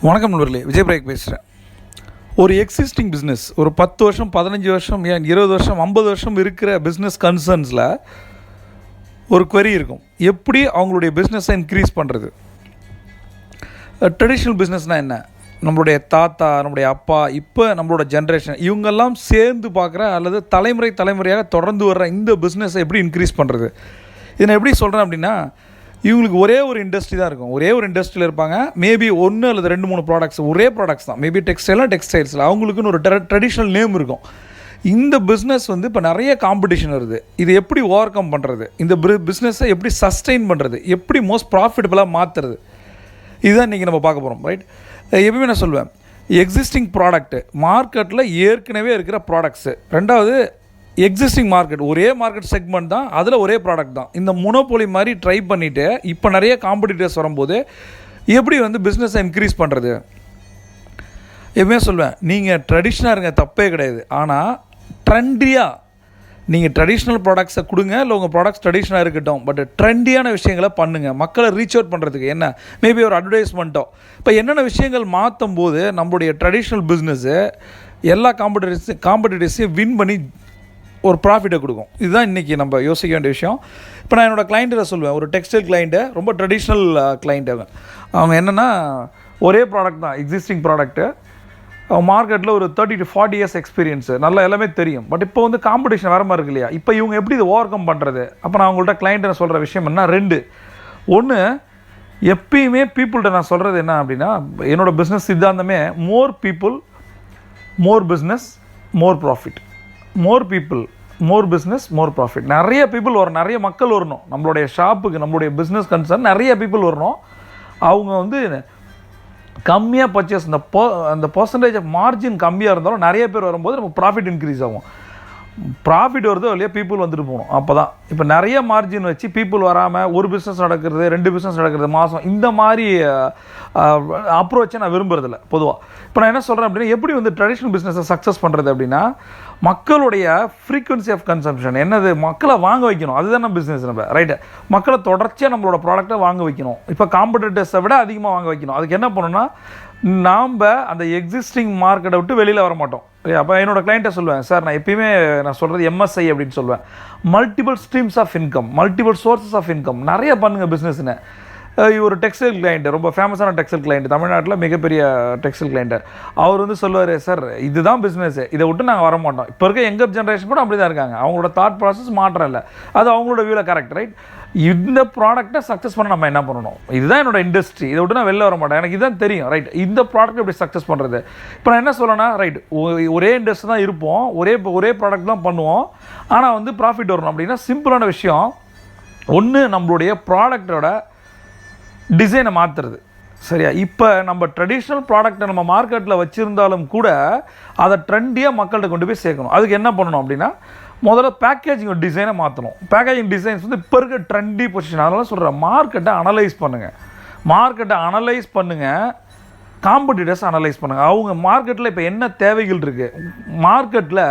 வணக்கம் நண்பர்களே, விஜய் பிரேக் பேசுகிறேன். ஒரு எக்ஸிஸ்டிங் பிஸ்னஸ் ஒரு 10 வருஷம் 15 வருஷம் ஏன் 20 வருஷம் 50 வருஷம் இருக்கிற பிஸ்னஸ் கன்சர்ன்ஸில் ஒரு query இருக்கும். எப்படி அவங்களுடைய பிஸ்னஸை இன்க்ரீஸ் பண்ணுறது? ட்ரெடிஷ்னல் பிஸ்னஸ்னால் என்ன? நம்மளுடைய தாத்தா, நம்முடைய அப்பா, இப்போ நம்மளோட ஜென்ரேஷன் இவங்கெல்லாம் சேர்ந்து பார்க்குற அல்லது தலைமுறையாக தொடர்ந்து வர்ற இந்த பிஸ்னஸை எப்படி இன்க்ரீஸ் பண்ணுறது? இதை நான் எப்படி சொல்கிறேன் அப்படின்னா, இவங்களுக்கு ஒரே ஒரு இண்டஸ்ட்ரி தான் இருக்கும். ஒரே ஒரு இண்டஸ்ட்ரியில் இருப்பாங்க. மேபி 1 அல்லது 2-3 ப்ராடக்ட்ஸ், ஒரே ப்ராடக்ட்ஸ் தான். மேபி டெக்ஸ்டைல்ஸில் அவங்களுக்குன்னு ஒரு ட்ரெடிஷ்னல் நேம் இருக்கும். இந்த பிஸ்னஸ் இப்போ நிறைய காம்படிஷன் வருது. இது எப்படி ஓவர் கம் பண்ணுறது? இந்த பிஸ்னஸை எப்படி சஸ்டெயின் பண்ணுறது? எப்படி மோஸ்ட் ப்ராஃபிட்டபுளாக மாற்றுறது? இதுதான் இன்றைக்கி நம்ம பார்க்க போகிறோம். ரைட், எப்பவுமே நான் சொல்லுவேன், எக்ஸிஸ்டிங் ப்ராடக்ட்டு மார்க்கெட்டில் ஏற்கனவே இருக்கிற ப்ராடக்ட்ஸு. ரெண்டாவது, எக்ஸிஸ்டிங் மார்க்கெட் ஒரே மார்க்கெட் செக்மெண்ட் தான், அதில் ஒரே ப்ராடக்ட் தான். இந்த மோனோபோலி மாதிரி ட்ரை பண்ணிவிட்டு இப்போ நிறைய காம்படிட்டர்ஸ் வரும்போது எப்படி பிஸ்னஸை இன்க்ரீஸ் பண்ணுறது? எப்பவுமே சொல்லுவேன், நீங்கள் ட்ரெடிஷ்னலாக இருங்க, தப்பே கிடையாது. ஆனால் ட்ரெண்டியாக நீங்கள் ட்ரெடிஷ்னல் ப்ராடக்ட்ஸை கொடுங்க, இல்லை உங்கள் ப்ராடக்ட்ஸ் ட்ரெடிஷ்னலாக இருக்கட்டும், பட் ட்ரெண்டியான விஷயங்களை பண்ணுங்கள். மக்களை ரீச் அவுட் பண்ணுறதுக்கு என்ன, மேபி ஒரு அட்வர்டைஸ்மெண்ட்டோ, இப்போ என்னென்ன விஷயங்கள் மாற்றும் போது நம்மளுடைய ட்ரெடிஷ்னல் பிஸ்னஸ்ஸு எல்லா காம்படிட்டர்ஸையும் வின் பண்ணி ஒரு ப்ராஃபிட்டை கொடுக்கும். இதுதான் இன்றைக்கி நம்ம யோசிக்க வேண்டிய விஷயம். இப்போ நான் என்னோடய கிளைண்ட்டை சொல்லுவேன், ஒரு டெக்ஸ்டைல் கிளைண்ட்டு, ரொம்ப ட்ரெடிஷ்னல் கிளைண்ட்டு. அவங்க என்னென்னா ஒரே ப்ராடக்ட் தான், எக்ஸிஸ்டிங் ப்ராடக்ட்டு. அவங்க மார்க்கெட்டில் ஒரு 30 to 40 years எக்ஸ்பீரியன்ஸு, நல்லா எல்லாமே தெரியும். பட் இப்போ காம்படிஷன் வேறு மாதிரி இருக்கு இல்லையா? இப்போ இவங்க எப்படி இதை ஓவர் கம் பண்ணுறது? அப்போ நான் அவங்கள்ட்ட கிளைண்ட்டை சொல்கிற விஷயம் என்ன, 2. ஒன்று, எப்பயுமே பீப்புள்கிட்ட நான் சொல்கிறது என்ன அப்படின்னா, என்னோடய பிஸ்னஸ் சித்தாந்தமே more people more business more profit. More people more business more profit. நிறைய பீப்புள் வரணும், நிறைய மக்கள் வரணும் நம்மளுடைய ஷாப்புக்கு, நம்மளுடைய பிஸ்னஸ் கன்சர்ன். நிறைய பீப்புள் வரணும். அவங்க கம்மியாக பர்ச்சேஸ், அந்த பர்சன்டேஜ் ஆஃப் மார்ஜின் கம்மியாக இருந்தாலும் நிறைய பேர் வரும்போது நம்ம ப்ராஃபிட் இன்க்ரீஸ் ஆகும். ப்ராஃபிட் வருதோ இல்லையா, பீப்புள் வந்துட்டு போகணும். அப்போ தான் இப்போ நிறைய மார்ஜின் வச்சு பீப்புள் வராமல் ஒரு பிஸ்னஸ் நடக்கிறது, 2 பிஸ்னஸ் நடக்கிறது மாதம், இந்த மாதிரி அப்ரோச்சை நான் விரும்புறதில்ல பொதுவாக. இப்போ நான் என்ன சொல்கிறேன் அப்படின்னா, எப்படி ட்ரெடிஷ்னல் பிஸ்னஸை சக்ஸஸ் பண்ணுறது அப்படின்னா, மக்களுடைய ஃப்ரீக்வன்சி ஆஃப் கன்சம்ஷன் என்னது, மக்களை வாங்க வைக்கணும். அதுதான் நம்ம பிஸ்னஸ். நம்ம ரைட்டு, மக்களை தொடர்ச்சியாக நம்மளோட ப்ராடக்டை வாங்க வைக்கணும். இப்போ காம்படிட்டர்ஸை விட அதிகமாக வாங்க வைக்கணும். அதுக்கு என்ன பண்ணணும்னா, நாம் அந்த எக்ஸிஸ்டிங் மார்க்கெட்டை விட்டு வெளியில் வர மாட்டோம். அப்போ என்னோடய கிளைண்ட்டை சொல்லுவேன், சார் நான் எப்பயுமே நான் சொல்கிறது MSI அப்படின்னு சொல்லுவேன், multiple streams of income, multiple sources of income. நிறைய பண்ணுங்கள் பிஸ்னஸ்ன்னு. ஒரு டெக்ஸ்டைல் கிளைண்ட்டு, ரொம்ப ஃபேமஸான டெக்ஸ்டைல் கிளைண்ட்டு, தமிழ்நாட்டில் மிகப்பெரிய டெக்ஸ்டைல் கிளைண்ட்டு. அவர் சொல்லுவார், சார் இதுதான் பிஸ்னஸ்ஸு, இதை விட்டு நாங்கள் வர மாட்டோம். இப்போ இருக்க யங்கர் ஜென்ரேஷன் கூட அப்படி தான் இருக்காங்க. அவங்களோட தாட் ப்ராசஸ் மாற்றம் இல்லை, அது அவங்களோட வியூவில் கரெக்ட். ரைட், இந்த ப்ராடக்ட்டை சக்ஸஸ் பண்ண நம்ம என்ன பண்ணணும்? இதுதான் என்னோட இண்டஸ்ட்ரி, இதை விட்டு நான் வெளில வர மாட்டேன், எனக்கு இதுதான் தெரியும். ரைட், இந்த ப்ராடக்ட் எப்படி சக்ஸஸ் பண்ணுறது? இப்போ நான் என்ன சொல்லணும்னா, ரைட், ஒரே இண்டஸ்ட்ரி தான் இருப்போம், ஒரே ப்ராடக்ட் தான் பண்ணுவோம், ஆனால் ப்ராஃபிட் வரணும் அப்படின்னா சிம்பிளான விஷயம். ஒன்று, நம்மளுடைய ப்ராடக்டோட டிசைனை மாற்றுறது. சரியா? இப்போ நம்ம ட்ரெடிஷ்னல் ப்ராடக்டை நம்ம மார்க்கெட்டில் வச்சுருந்தாலும் கூட அதை ட்ரெண்டியாக மக்கள்கிட்ட கொண்டு போய் சேர்க்கணும். அதுக்கு என்ன பண்ணணும் அப்படின்னா, முதல்ல பேக்கேஜிங் டிசைனை மாற்றணும். பேக்கேஜிங் டிசைன்ஸ் இப்போ இருக்க ட்ரெண்டி பொசிஷன். அதனால சொல்கிறேன், மார்க்கெட்டை அனலைஸ் பண்ணுங்கள், காம்படிட்டர்ஸ் அனலைஸ் பண்ணுங்கள். அவங்க மார்க்கெட்டில் இப்போ என்ன தேவைகள் இருக்குது, மார்க்கெட்டில்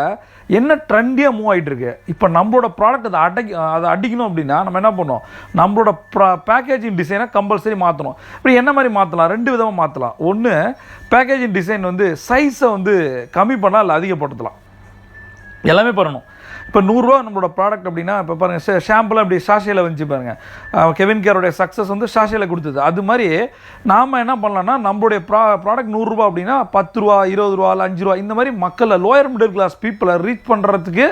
என்ன ட்ரெண்டியாக மூவ் ஆகிட்டு இருக்கு. இப்போ நம்மளோட ப்ராடக்ட் அதை அடிக்கணும் அப்படின்னா நம்ம என்ன பண்ணோம், நம்மளோட பேக்கேஜிங் டிசைனை கம்பல்சரி மாற்றணும். இப்படி என்ன மாதிரி மாற்றலாம்? 2 விதமாக மாற்றலாம். ஒன்று, பேக்கேஜிங் டிசைன் சைஸை கம்மி பண்ணலாம், இல்லை அதிகப்படுத்தலாம், எல்லாமே பண்ணணும். இப்போ 100 ரூபா நம்மளோட ப்ராடக்ட் அப்படின்னா, இப்போ பாருங்கள், ஷாம்புலாம் இப்படி சாஷையில் வந்துச்சு பாருங்கள். கெவின் கேரோடைய சக்ஸஸ் சாஷையில் கொடுத்தது. அது மாதிரி நாம் என்ன பண்ணலாம்னா, நம்மளுடைய ப்ராடக்ட் 100 ரூபா அப்படின்னா 10 ரூபா 20 ரூபா இல்லை 5 ரூபா, இந்த மாதிரி மக்களை, லோயர் மிடில் கிளாஸ் பீப்புளை ரீச் பண்ணுறதுக்கு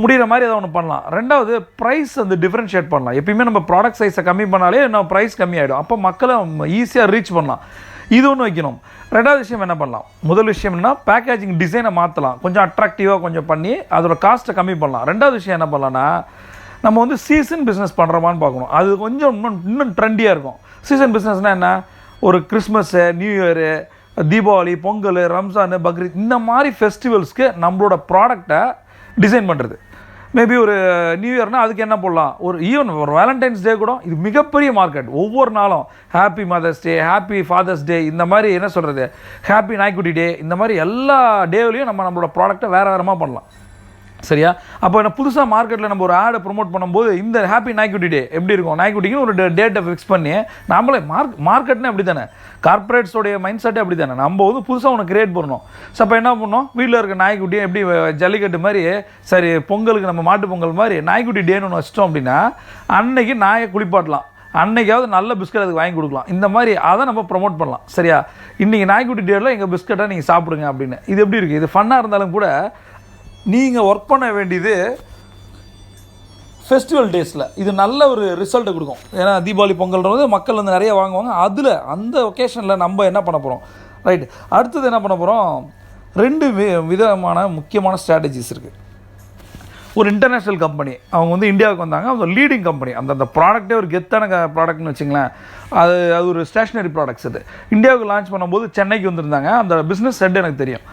முடிகிற மாதிரி அதை ஒன்று பண்ணலாம். ரெண்டாவது, ப்ரைஸ் டிஃப்ரென்ஷியேட் பண்ணலாம். எப்பயுமே நம்ம ப்ராடக்ட் சைஸை கம்மி பண்ணாலே நம்ம ப்ரைஸ் கம்மியாகிடும். அப்போ மக்களை ஈஸியாக ரீச் பண்ணலாம். இது ஒன்று வைக்கணும். ரெண்டாவது விஷயம் என்ன பண்ணலாம், முதல் விஷயம் என்ன, பேக்கேஜிங் டிசைனை மாற்றலாம், கொஞ்சம் அட்ராக்டிவாக கொஞ்சம் பண்ணி அதோட காஸ்ட்டை கம்மி பண்ணலாம். ரெண்டாவது விஷயம் என்ன பண்ணலான்னா, நம்ம சீசன் பிஸ்னஸ் பண்ணுறோமான்னு பார்க்கணும். அது கொஞ்சம் இன்னும் ட்ரெண்டியாக இருக்கும். சீசன் பிஸ்னஸ்னால் என்ன, ஒரு Christmas, new year, Deepavali, Pongal, Ramzan, Bakrid, இந்த மாதிரி ஃபெஸ்டிவல்ஸ்க்கு நம்மளோட ப்ராடக்டை டிசைன் பண்ணுறது. மேபி ஒரு நியூ இயர்னால் அதுக்கு என்ன போடலாம், ஈவன் ஒரு வேலண்டைன்ஸ் டே கூட, இது மிகப்பெரிய மார்க்கெட். ஒவ்வொரு நாளும் happy mother's day, happy father's டே, இந்த மாதிரி என்ன சொல்கிறது, ஹாப்பி நாய்க்குட்டி டே, இந்த மாதிரி எல்லா டேவிலையும் நம்மளோட ப்ராடக்டை வேறு வேறமாக பண்ணலாம். சரியா? அப்போ என்ன புதுசாக மார்க்கெட்டில் நம்ம ஒரு ஆடை ப்ரொமோட் பண்ணும்போது இந்த ஹாப்பி நாய்க்குட்டி டே எப்படி இருக்கும், நாய்க்குட்டிக்குன்னு ஒரு டேட்டை ஃபிக்ஸ் பண்ணி நம்மளே மார்க்கெட்னே அப்படி தானே, கார்பரேட்ஸோடைய மைண்ட் செட்டே அப்படி தானே, நம்ம வந்து புதுசாக ஒன்று கிரியேட் பண்ணணும். ஸோ அப்போ என்ன பண்ணோம், வீட்டில் இருக்க நாய்க்குட்டியை எப்படி ஜல்லிக்கட்டு மாதிரி, சரி பொங்கலுக்கு நம்ம மாட்டு பொங்கல் மாதிரி நாய்க்குட்டி டேன்னு ஒன்று வச்சிட்டோம் அப்படின்னா அன்னைக்கு நாயை குளிப்பாட்டலாம், அன்னைக்காவது நல்ல பிஸ்கட் அதுக்கு வாங்கி கொடுக்கலாம். இந்த மாதிரி அதை நம்ம ப்ரொமோட் பண்ணலாம். சரியா? இன்றைக்கி நாய்க்குட்டி டேவில் எங்கள் பிஸ்கட்டை நீங்கள் சாப்பிடுங்க அப்படின்னு. இது எப்படி இருக்குது, இது ஃபன்னாக இருந்தாலும் கூட நீங்கள் ஒர்க் பண்ண வேண்டியது ஃபெஸ்டிவல் டேஸில் இது நல்ல ஒரு ரிசல்ட்டை கொடுக்கும். ஏன்னா தீபாவளி பொங்கல்ன்றது மக்கள் வந்து நிறைய வாங்குவாங்க. அதில் அந்த ஒகேஷனில் நம்ம என்ன பண்ண போகிறோம், ரைட்? அடுத்தது என்ன பண்ண போகிறோம், 2 விதமான முக்கியமான ஸ்ட்ராட்டஜிஸ் இருக்குது. ஒரு இன்டர்நேஷ்னல் கம்பெனி அவங்க வந்து இந்தியாவுக்கு வந்தாங்க, அவங்க லீடிங் கம்பெனி, அந்த ப்ராடக்ட்டே ஒரு கெத்தான ப்ராடக்ட்னு வச்சுங்களேன். அது ஒரு ஸ்டேஷ்னரி ப்ராடக்ட்ஸ். அது இந்தியாவுக்கு லான்ச் பண்ணும்போது சென்னைக்கு வந்திருந்தாங்க. அந்த பிஸ்னஸ் ஹெட் எனக்கு தெரியும்.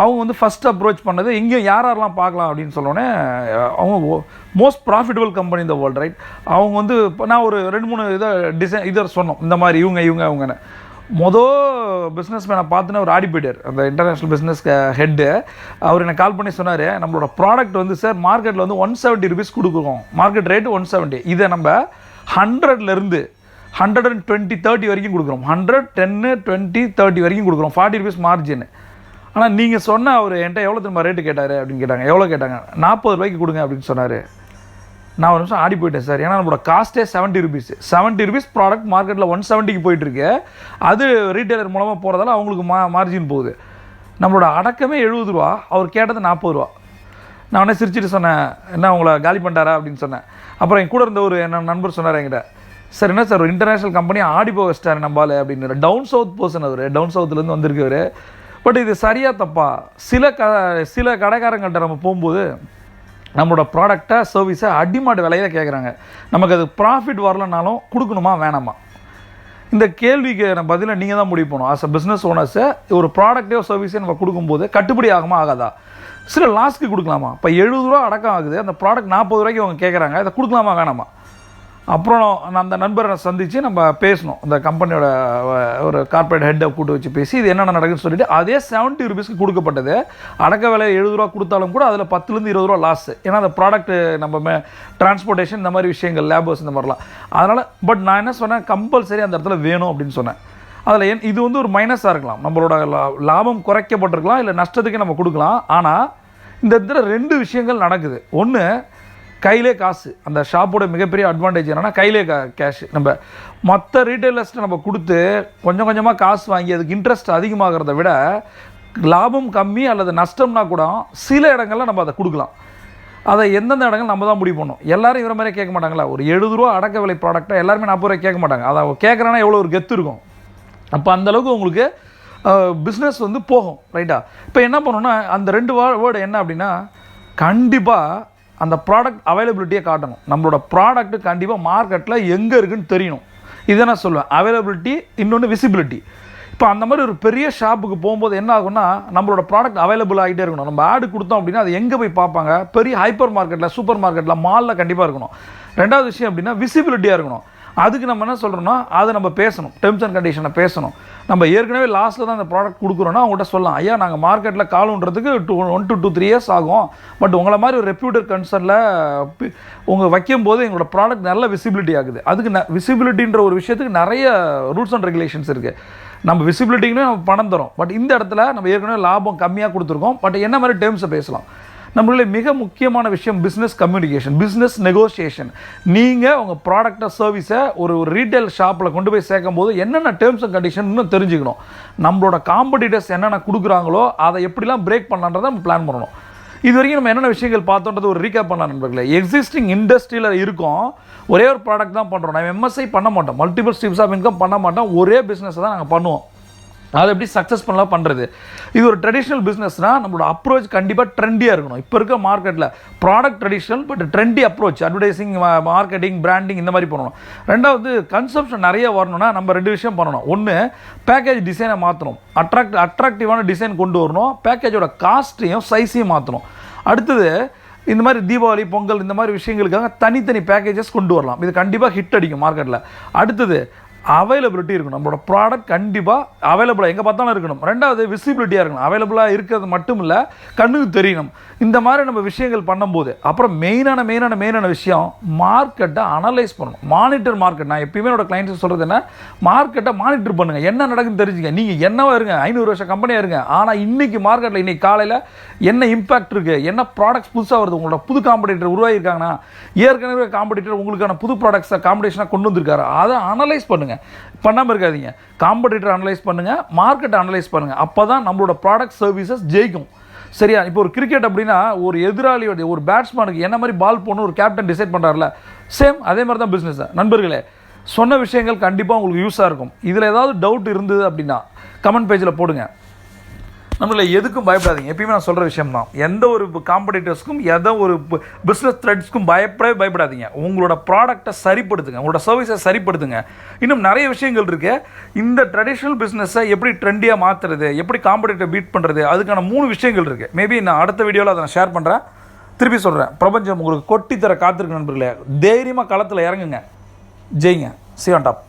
அவங்க வந்து ஃபஸ்ட் அப்ரோச் பண்ணது இங்கே யாரெல்லாம் பார்க்கலாம் அப்படின்னு சொன்னோன்னே, அவங்க மோஸ்ட் ப்ராஃபிட்டபிள் கம்பெனி இந்த வேர்ல்டு, ரைட்? அவங்க வந்து இப்போ நான் ஒரு 2-3 இதை சொன்னோம், இந்த மாதிரி இவங்கன்னு. பிஸ்னஸ் மேனை பார்த்துன்னு அவர் ஆடி போயிட்டார், அந்த இன்டர்நேஷ்னல் பிஸ்னஸ் ஹெட்டு. அவர் எனக்கு கால் பண்ணி சொன்னார், நம்மளோட ப்ராடக்ட் வந்து சார் மார்க்கெட்டில் வந்து 170 rupees கொடுக்குறோம், மார்க்கெட் ரேட்டு 170. இதை நம்ம 100லேருந்து 120, 30 வரைக்கும் கொடுக்குறோம். 100, 10, 20, 30 வரைக்கும் கொடுக்குறோம், 40 rupees மார்ஜின். ஆனால் நீங்கள் சொன்ன அவர் என்கிட்ட எவ்வளோ திரும்ப ரேட்டு கேட்டார் அப்படின்னு கேட்டாங்க. எவ்வளோ கேட்டாங்க? 40 ரூபாய்க்கு கொடுங்க அப்படின்னு சொன்னார். நான் ஒரு நிமிஷம் ஆடி போயிட்டேன் சார். ஏன்னா நம்மளோட காஸ்ட்டே 70 rupees. 70 rupees ப்ராடக்ட் மார்க்கெட்டில் 170க்கு போயிட்டுருக்கு. அது ரீட்டைலர் மூலமாக போகிறதால அவங்களுக்கு மார்ஜின் போகுது. நம்மளோட அடக்கமே 70 ரூபா, அவர் கேட்டது 40 ரூபா. நான் உடனே சிரிச்சிட்டு சொன்னேன், என்ன உங்களை காலி பண்ணிட்டாரா அப்படின்னு சொன்னேன். அப்புறம் என் கூட இருந்த ஒரு என்ன நண்பர் சொன்னார் என்கிட்ட, சார் என்ன சார் ஒரு இன்டர்நேஷ்னல் கம்பெனி ஆடி போக வச்சிட்டாரு நம்பால் அப்படின்னு. டவுன் சவுத் பர்சன், அவர் டவுன் சவுத்துலேருந்து வந்திருக்கவர். பட் இது சரியாக தப்பா? சில கடைக்காரங்கள்ட்ட நம்ம போகும்போது நம்மளோட ப்ராடக்டை சர்வீஸை அடிமாடு விலையில் கேட்குறாங்க. நமக்கு அது ப்ராஃபிட் வரலனாலும் கொடுக்கணுமா வேணாமா? இந்த கேள்விக்கு நம்ம பதிலை நீங்கள் தான் முடிவு பண்ணணும். ஆஸ் அ பிஸ்னஸ் ஓனர்ஸை ஒரு ப்ராடக்டே சர்வீஸே நம்ம கொடுக்கும்போது கட்டுப்படி ஆகுமா ஆகாதா? சில லாஸ்க்கு கொடுக்கலாமா? இப்போ 70 ரூபா அடக்கம் ஆகுது, அந்த ப்ராடக்ட் 40 ரூபாய்க்கு அவங்க கேட்குறாங்க, இதை கொடுக்கலாமா வேணாமா? அப்புறம் நான் அந்த நண்பரை சந்தித்து நம்ம பேசணும், இந்த கம்பெனியோட ஒரு கார்பரேட் ஹெட்டை கூட்டு வச்சு பேசி இது என்னென்ன நடக்குதுன்னு சொல்லிட்டு, அதே 70 rupeesக்கு கொடுக்கப்பட்டது. அடக்க விலை 70 ரூபா கொடுத்தாலும் கூட அதில் 10லேருந்து 20 ரூபா லாஸ். ஏன்னா அந்த ப்ராடக்ட் நம்ம டிரான்ஸ்போர்ட்டேஷன் இந்த மாதிரி விஷயங்கள், லேபர்ஸ் இந்த மாதிரிலாம். அதனால் பட் நான் என்ன சொன்னேன், கம்பல்சரி அந்த இடத்துல வேணும் அப்படின்னு சொன்னேன். அதில் இது வந்து ஒரு மைனஸாக இருக்கலாம், நம்மளோட லாபம் குறைக்கப்பட்டிருக்கலாம், இல்லை நஷ்டத்துக்கு நம்ம கொடுக்கலாம். ஆனால் இந்த இடத்துல 2 விஷயங்கள் நடக்குது. ஒன்று, கையிலே காசு. அந்த ஷாப்போட மிகப்பெரிய அட்வான்டேஜ் என்னென்னா கையிலே கேஷ். நம்ம மற்ற ரீட்டைலர்ஸ்ட்டு நம்ம கொடுத்து கொஞ்சம் கொஞ்சமாக காசு வாங்கி அதுக்கு இன்ட்ரெஸ்ட் அதிகமாகிறத விட லாபம் கம்மி அல்லது நஷ்டம்னா கூட சில இடங்களில் நம்ம அதை கொடுக்கலாம். அதை எந்தெந்த இடங்கள் நம்ம தான் முடிவு பண்ணோம். எல்லோரும் இவர மாதிரியே கேட்க மாட்டாங்களா? ஒரு 70 ரூபா அடக்க விலை ப்ராடக்டாக எல்லாருமே 40 ரூபாய் கேட்க மாட்டாங்க. அதை கேட்குறாங்கன்னா எவ்வளோ ஒரு கெத்து இருக்கும். அப்போ அந்தளவுக்கு உங்களுக்கு பிஸ்னஸ் வந்து போகும், ரைட்டா? இப்போ என்ன பண்ணணும்னா அந்த 2 வேர்டு என்ன அப்படின்னா, கண்டிப்பாக அந்த ப்ராடக்ட் அவைலபிலிட்டியை காட்டணும். நம்மளோட ப்ராடக்ட்டு கண்டிப்பாக மார்க்கெட்டில் எங்கே இருக்குதுன்னு தெரியணும். இதை நான் சொல்லுவேன், அவைலபிலிட்டி, இன்னொன்று விசிபிலிட்டி. இப்போ அந்த மாதிரி ஒரு பெரிய ஷாப்புக்கு போகும்போது என்ன ஆகும்னா, நம்மளோட ப்ராடக்ட் அவைலபிள் ஆகிட்டே இருக்கணும். நம்ம ஆடு கொடுத்தோம் அப்படின்னா அது எங்கே போய் பார்ப்பாங்க? பெரிய ஹைப்பர் மார்க்கெட்டில், சூப்பர் மார்க்கெட்டில், மாலில் கண்டிப்பாக இருக்கணும். 2வது விஷயம் அப்படின்னா விசிபிலிட்டியாக இருக்கணும். அதுக்கு நம்ம என்ன சொல்கிறோன்னா, அதை நம்ம பேசணும், டெர்ம்ஸ் அண்ட் கண்டிஷனை பேசணும். நம்ம ஏற்கனவே லாஸ்ட்டில் தான் அந்த ப்ராடக்ட் கொடுக்குறோன்னா அவங்கள்ட்ட சொல்லலாம், ஐயா நாங்கள் மார்க்கெட்டில் காலுன்றதுக்கு 1 to 2, 3 years ஆகும். பட் உங்களை மாதிரி ஒரு ரெப்யூட்டட் கன்சர்னில் உங்கள் வைக்கும்போது எங்களோட ப்ராடக்ட் நல்ல விசிபிலிட்டி ஆகுது. அதுக்கு விசிபிலிட்டின்ற ஒரு விஷயத்துக்கு நிறைய ரூல்ஸ் அண்ட் ரெகுலேஷன்ஸ் இருக்குது. நம்ம விசிபிலிட்டிக்குன்னு நம்ம பணம் தரோம். பட் இந்த இடத்துல நம்ம ஏற்கனவே லாபம் கம்மியாக கொடுத்துருக்கோம். பட் என்ன மாதிரி டேர்ம்ஸை பேசலாம்? நம்மளுடைய மிக முக்கியமான விஷயம் பிஸ்னஸ் கம்யூனிகேஷன், பிஸ்னஸ் நெகோசியேஷன். நீங்கள் உங்கள் ப்ராடக்டை சர்வீஸை ஒரு ரீட்டைல் ஷாப்பில் கொண்டு போய் சேர்க்கும் போது என்னென்ன டேர்ம்ஸ் அண்ட் கண்டிஷன் இன்னும் தெரிஞ்சுக்கணும். நம்மளோட காம்படிட்டர்ஸ் என்னென்ன கொடுக்குறாங்களோ அதை எப்படிலாம் பிரேக் பண்ணலான்றதை நம்ம பிளான் பண்ணணும். இது வரைக்கும் நம்ம என்னென்ன விஷயங்கள் பார்த்தோன்றது ஒரு ரீகேப் பண்ணலாம் நண்பர்களே. எக்ஸிஸ்டிங் இண்டஸ்ட்ரியில் இருக்கும் ஒரே ஒரு ப்ராடக்ட் தான் பண்ணுறோம். நம்ம எம்எஸ்ஐ பண்ண மாட்டோம், மல்டிபிள் ஸ்ட்ரீம்ஸ் ஆஃப் இன்கம் பண்ண மாட்டோம். ஒரே பிஸ்னஸை தான் நாங்கள் பண்ணுவோம். அதை எப்படி சக்ஸஸ் பண்ணலாம் பண்ணுறது? இது ஒரு ட்ரெடிஷ்னல் பிஸ்னஸ்னால் நம்மளோட அப்ரோச் கண்டிப்பாக ட்ரெண்டியாக இருக்கணும். இப்போ இருக்க மார்க்கெட்டில் product traditional, but trendy approach, advertising, marketing, branding இந்த மாதிரி பண்ணணும். 2வது கன்சம்ஷன் நிறைய வரணும்னா நம்ம 2 விஷயம் பண்ணணும். ஒன்று, பேக்கேஜ் டிசைனை மாற்றணும், அட்ராக்டிவான டிசைன் கொண்டு வரணும், பேக்கேஜோட காஸ்ட்டையும் சைஸையும் மாற்றணும். அடுத்தது, இந்த மாதிரி தீபாவளி, பொங்கல் இந்த மாதிரி விஷயங்களுக்காக தனித்தனி பேக்கேஜஸ் கொண்டு வரலாம். இது கண்டிப்பாக ஹிட் அடிக்கும் மார்க்கெட்டில். அடுத்தது, அவைலபிலிட்டி இருக்கணும். நம்மளோட ப்ராடக்ட் கண்டிப்பாக அவைலபிளாக எங்கே பார்த்தாலும் இருக்கணும். ரெண்டாவது விசிபிலிட்டியாக இருக்கணும். அவைலபிளாக இருக்கிறது மட்டும் இல்லை, கண்ணுக்கு தெரியணும். இந்த மாதிரி நம்ம விஷயங்கள் பண்ணும்போது அப்புறம் மெயினான விஷயம் மார்க்கெட்டை அனலைஸ் பண்ணணும். Monitor market. நான் எப்பயுமே என்னோட கிளைண்ட்ஸ் சொல்கிறது என்ன, மார்க்கெட்டை மானிட்டர் பண்ணுங்கள். என்ன நடக்குதுன்னு தெரிஞ்சுங்க. நீங்கள் என்னவா இருங்க, 500 வருஷம் கம்பெனியாக இருங்க, ஆனால் இன்றைக்கி மார்க்கெட்டில் இன்றைக்கி காலையில் என்ன இம்பாக்ட் இருக்குது, என்ன ப்ராடக்ட்ஸ் புதுசாக வருது, உங்களோட புது காம்படிட்டர் உருவாகியிருக்காங்கன்னா, ஏற்கனவே காம்படிட்டர் உங்களுக்கான புது ப்ராடக்ட்ஸை காம்படிஷனாக கொண்டு வந்திருக்காரு, அதை அனலைஸ் பண்ணுங்கள். பண்ணாமல் இருக்காதீங்க. காம்படிட்டர் அனலைஸ் பண்ணுங்கள், மார்க்கெட்டை அனலைஸ் பண்ணுங்கள். அப்போ தான் நம்மளோட ப்ராடக்ட் சர்வீசஸ் ஜெயிக்கும். சரியா? இப்போ ஒரு கிரிக்கெட் அப்படின்னா ஒரு எதிராளியோட ஒரு பேட்ஸ்மேனுக்கு என்ன மாதிரி பால் போகணும் ஒரு கேப்டன் டிசைட் பண்ணுறாருல, சேம் அதே மாதிரி தான் பிஸ்னஸ். நண்பர்களே, சொன்ன விஷயங்கள் கண்டிப்பாக உங்களுக்கு யூஸாக இருக்கும். இதில் ஏதாவது டவுட் இருந்தது அப்படின்னா கமெண்ட் பேஜில் போடுங்க. நம்மள எதுக்கும் பயப்படாதீங்க. எப்பயுமே நான் சொல்கிற விஷயம் தான், எந்த ஒரு காம்படிட்டர்ஸ்க்கும் எந்த ஒரு பிஸ்னஸ் த்ரெட்ஸ்க்கும் பயப்படாதீங்க. உங்களோட ப்ராடக்டை சரிப்படுத்துங்க, உங்களோட சர்வீஸை சரிப்படுத்துங்க. இன்னும் நிறைய விஷயங்கள் இருக்குது. இந்த ட்ரெடிஷ்னல் பிஸ்னஸை எப்படி ட்ரெண்டியாக மாற்றுறது, எப்படி காம்படிட்டர் பீட் பண்ணுறது, அதுக்கான 3 விஷயங்கள் இருக்குது. மேபி நான் அடுத்த வீடியோவில் அதை நான் ஷேர் பண்ணுறேன். திருப்பி சொல்கிறேன், பிரபஞ்சம் உங்களுக்கு கொட்டித்தர காத்திருக்கு நண்பர்களே. தைரியமாக களத்தில் இறங்குங்க, ஜெயிங்க. See you on top.